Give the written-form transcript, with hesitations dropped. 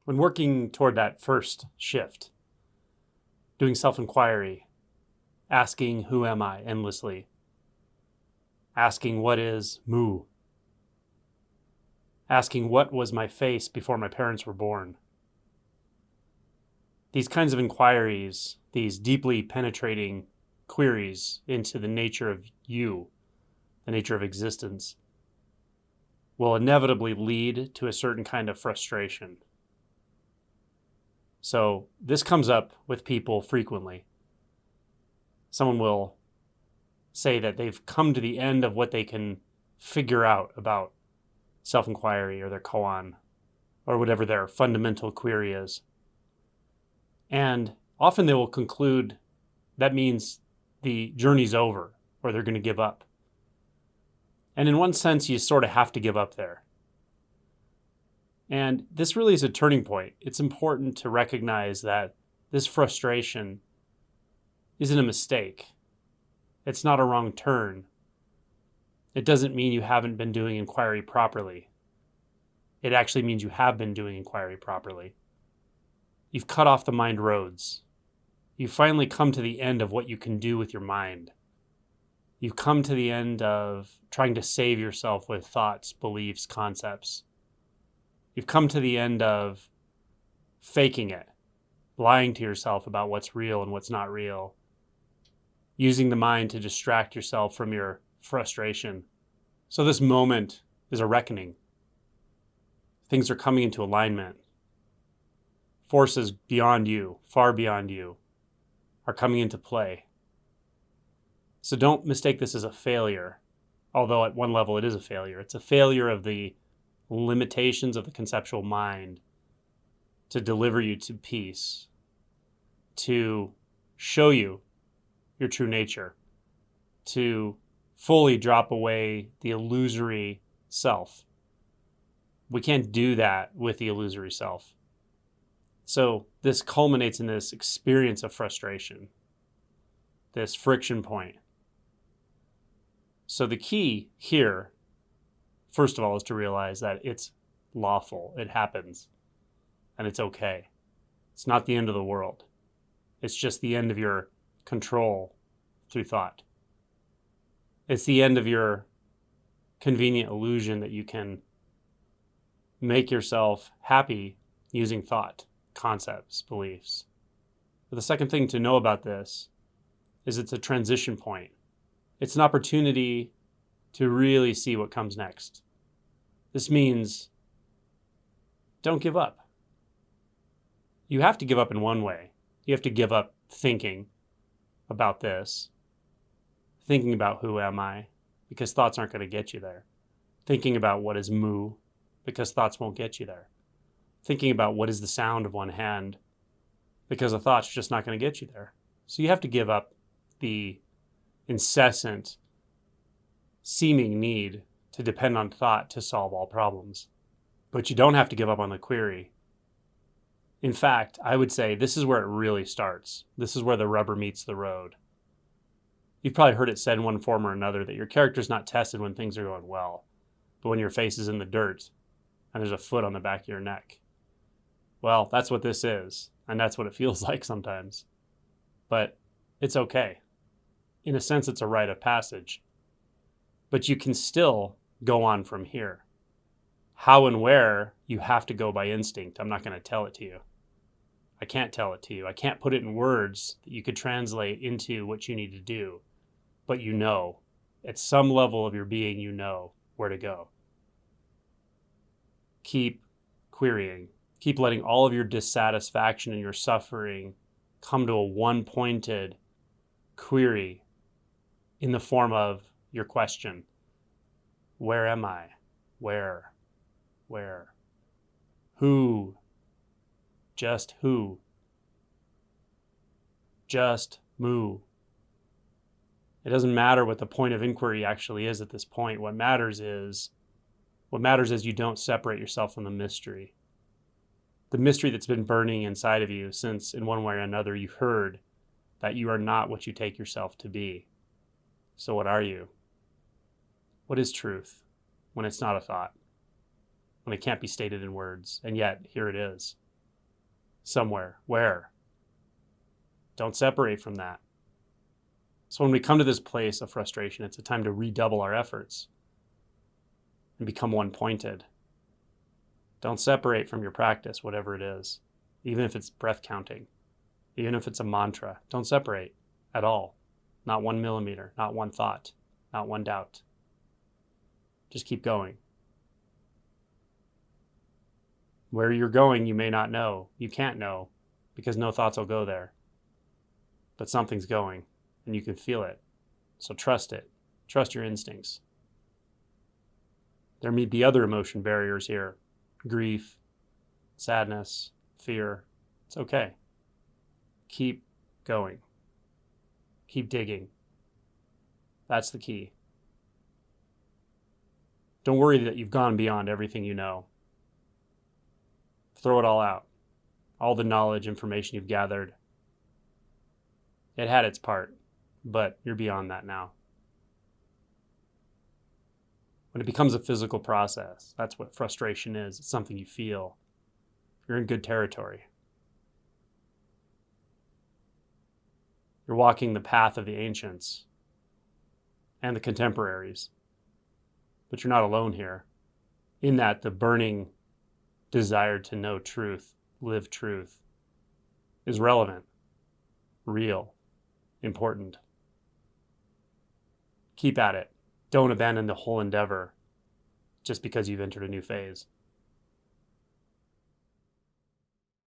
When working toward that first shift, doing self-inquiry, asking who am I endlessly, asking what is mu, asking what was my face before my parents were born. These kinds of inquiries, these deeply penetrating queries into the nature of you, the nature of existence, will inevitably lead to a certain kind of frustration. So this comes up with people frequently. Someone will say that they've come to the end of what they can figure out about self-inquiry or their koan or whatever their fundamental query is. And often they will conclude that means the journey's over or they're going to give up. And in one sense, you sort of have to give up there. And this really is a turning point. It's important to recognize that this frustration isn't a mistake. It's not a wrong turn. It doesn't mean you haven't been doing inquiry properly. It actually means you have been doing inquiry properly. You've cut off the mind roads. You've finally come to the end of what you can do with your mind. You've come to the end of trying to save yourself with thoughts, beliefs, concepts. You've come to the end of faking it, lying to yourself about what's real and what's not real, using the mind to distract yourself from your frustration. So this moment is a reckoning. Things are coming into alignment. Forces beyond you, far beyond you, are coming into play. So don't mistake this as a failure, although at one level it is a failure. It's a failure of the limitations of the conceptual mind to deliver you to peace, to show you your true nature, to fully drop away the illusory self. We can't do that with the illusory self. So this culminates in this experience of frustration, this friction point. So the key here, first of all, is to realize that it's lawful. It happens. And it's okay. It's not the end of the world. It's just the end of your control through thought. It's the end of your convenient illusion that you can make yourself happy using thought, concepts, beliefs. But the second thing to know about this is it's a transition point. It's an opportunity to really see what comes next. This means don't give up. You have to give up in one way. You have to give up thinking about this, thinking about who am I, because thoughts aren't going to get you there. Thinking about what is mu, because thoughts won't get you there. Thinking about what is the sound of one hand, because a thought's just not going to get you there. So you have to give up the incessant seeming need to depend on thought to solve all problems. But you don't have to give up on the query. In fact, I would say this is where it really starts. This is where the rubber meets the road. You've probably heard it said in one form or another that your character's not tested when things are going well, but when your face is in the dirt and there's a foot on the back of your neck. Well, that's what this is, and that's what it feels like sometimes. But it's okay. In a sense, it's a rite of passage. But you can still go on from here. How and where, you have to go by instinct. I'm not going to tell it to you. I can't tell it to you. I can't put it in words that you could translate into what you need to do. But you know, at some level of your being, you know where to go. Keep querying. Keep letting all of your dissatisfaction and your suffering come to a one-pointed query in the form of your question. Where am I? Where? Where? Who? Just who? Just mu. It doesn't matter what the point of inquiry actually is at this point. What matters is you don't separate yourself from the mystery. The mystery that's been burning inside of you since, in one way or another, you heard that you are not what you take yourself to be. So what are you? What is truth when it's not a thought? When it can't be stated in words, and yet here it is. somewhere. Where? Don't separate from that. So when we come to this place of frustration, it's a time to redouble our efforts and become one-pointed. Don't separate from your practice, whatever it is, even if it's breath counting, even if it's a mantra. Don't separate at all. Not 1 millimeter, not one thought, not one doubt. Just keep going. Where you're going, you may not know. You can't know because no thoughts will go there. But something's going and you can feel it. So trust it. Trust your instincts. There may be other emotion barriers here. Grief, sadness, fear. It's okay. Keep going. Keep digging. That's the key. Don't worry that you've gone beyond everything you know. Throw it all out. All the knowledge, information you've gathered. It had its part, but you're beyond that now. When it becomes a physical process, that's what frustration is. It's something you feel. You're in good territory. You're walking the path of the ancients and the contemporaries. But you're not alone here. In that, the burning desire to know truth, live truth, is relevant, real, important. Keep at it. Don't abandon the whole endeavor just because you've entered a new phase.